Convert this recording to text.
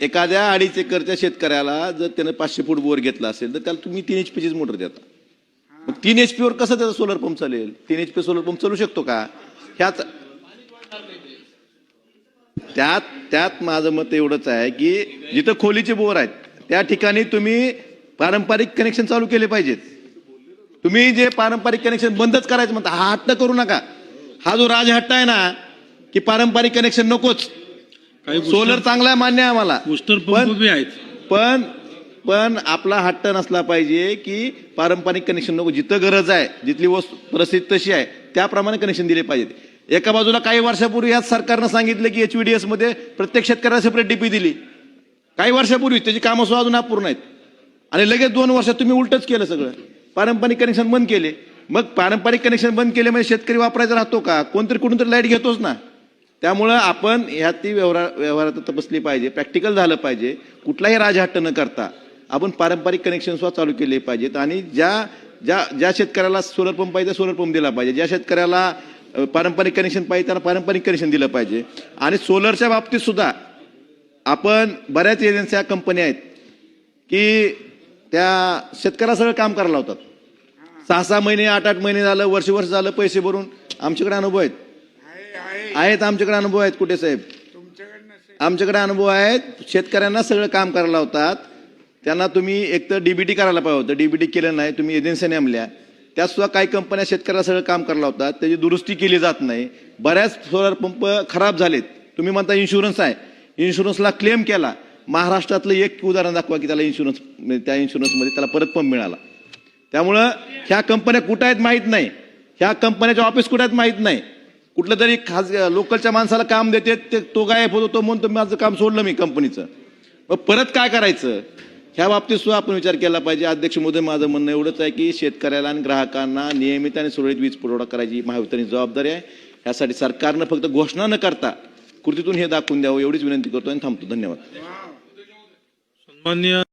एखाद्या 2.5 एकरच्या शेतकऱ्याला जर त्यानं 500 फूट बोर घेतला असेल तर त्याला तुम्ही 3 HP मोटर देता. मग 3 HP वर कसं त्याचा सोलर पंप चालेल? 3 HP सोलर पंप चालू शकतो का? ह्यात त्यात माझं मत एवढंच आहे की जिथं खोलीचे बोर आहेत त्या ठिकाणी तुम्ही पारंपरिक कनेक्शन चालू केले पाहिजेत. तुम्ही जे पारंपरिक कनेक्शन बंदच करायचं म्हणता, हा हट्ट करू नका. हा जो राजहट्ट आहे ना की पारंपरिक कनेक्शन नकोच, सोलर चांगला आहे मान्य आहे आम्हाला, पण आपला हट्ट नसला पाहिजे की पारंपरिक कनेक्शन नको. जिथं गरज आहे, जिथली परिस्थिती तशी आहे त्याप्रमाणे कनेक्शन दिले पाहिजेत. एका बाजूला काही वर्षापूर्वी याच सरकारनं सांगितलं की HVDS मध्ये प्रत्येक शेतकऱ्याला सेपरेट DP दिली. काही वर्षापूर्वी त्याची कामं सुद्धा अजून अपूर्ण आहेत आणि लगेच 2 वर्षात तुम्ही उलटच केलं, सगळं पारंपरिक कनेक्शन बंद केले. मग पारंपरिक कनेक्शन बंद केले म्हणजे शेतकरी वापरायचा राहतो का? कोणतरी कुठून तरी लाईट घेतोच ना. त्यामुळं आपण ह्यात ती व्यवहारात तपासली पाहिजे, प्रॅक्टिकल झालं पाहिजे. कुठलाही राजहट्ट न करता आपण पारंपरिक कनेक्शन सुद्धा चालू केले पाहिजेत आणि ज्या शेतकऱ्याला सोलर पंप पाहिजे सोलर पंप दिला पाहिजे, ज्या शेतकऱ्याला पारंपरिक कनेक्शन पाहिजे त्यांना पारंपरिक कनेक्शन दिलं पाहिजे. आणि सोलरच्या बाबतीत सुद्धा आपण बऱ्याच एजन्स्या कंपन्या आहेत की त्या शेतकऱ्याला सगळं काम करायला लावतात. 6-6 महिने 8-8 महिने झालं, वर्ष झालं पैसे भरून. आमच्याकडे अनुभव आहेत आमच्याकडे अनुभव आहेत. कुठे साहेब? आमच्याकडे अनुभव आहेत. शेतकऱ्यांना सगळं काम करायला लावतात. त्यांना तुम्ही एक तर DBT करायला पाहिजे होतं, DBT केलं नाही, तुम्ही एजन्सी नेमल्या. त्यात सुद्धा काही कंपन्या शेतकऱ्याला सगळं काम करायला लावतात, त्याची दुरुस्ती केली जात नाही. बऱ्याच सोलर पंप खराब झालेत. तुम्ही म्हणता इन्शुरन्स आहे, इन्शुरन्सला क्लेम केला. महाराष्ट्रातलं एक उदाहरण दाखवा की त्याला त्या इन्शुरन्समध्ये त्याला परत पंप मिळाला. त्यामुळं ह्या कंपन्या कुठं आहेत माहीत नाही, ह्या कंपन्याच्या ऑफिस कुठं आहेत माहीत नाही. कुठलं तरी लोकलच्या माणसाला काम देते, तो गायब होतो, तो म्हणतो माझं काम सोडलं मी कंपनीचं. मग परत काय करायचं ह्या बाबतीत सुद्धा आपण विचार केला पाहिजे. अध्यक्ष महोदय, माझं म्हणणं एवढंच आहे की शेतकऱ्याला आणि ग्राहकांना नियमित आणि सुरळीत वीज पुरवठा करायची महावितरणची जबाबदारी आहे. यासाठी सरकारनं फक्त घोषणा न करता कृतीतून हे दाखवून द्यावं एवढीच विनंती करतो आणि थांबतो. धन्यवाद.